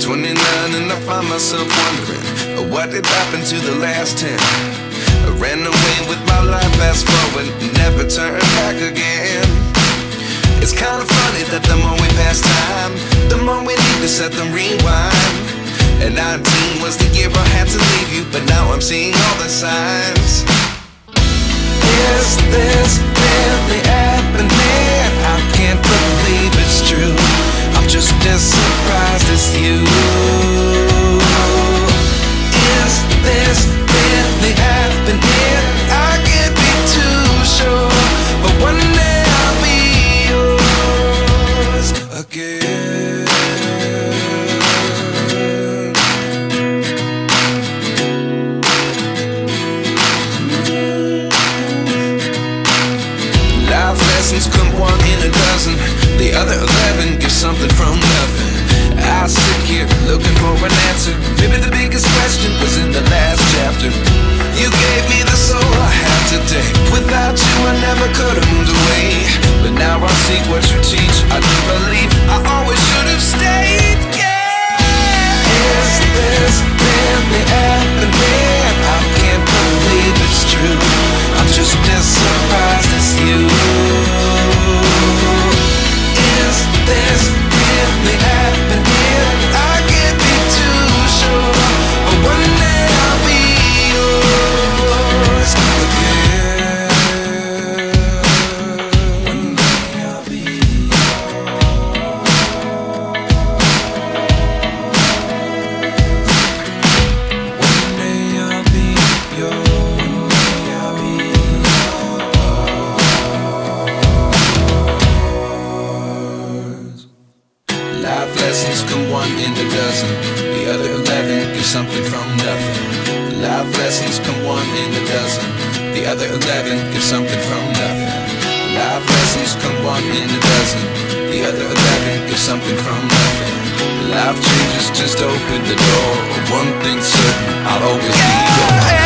29 and I find myself wondering, what did happen to the last 10? I ran away with my life, fast forward, never turn back again. It's kind of funny that the more we pass time, the more we need to set them rewind. And 19 was the year I had to leave you, but now I'm seeing all the signs. Is this really happening? I can't believe it's true. I'm just as surprised as you. Is this really happening? I can't be too sure, but one day I'll be yours again. Life lessons come one in a dozen, the other 11 give something from nothing. I sit here looking for an answer. Maybe the biggest question was in the last chapter. You gave me the soul I have today. Without you I never could have moved away, but now I see what you teach. I do believe I always should have stayed. Yeah. Is this really happening? I can't believe it's true. I'm just as surprised as you. Is this really happening? I can't be too sure, but one day I'll be yours again. One day I'll be yours. One day I'll be yours. Life lessons come one in a dozen, the other 11 give something from nothing. Life lessons come one in a dozen, the other 11 give something from nothing. Life lessons come one in a dozen, the other 11 give something from nothing. Life changes just open the door. One thing's certain, I'll always be yours.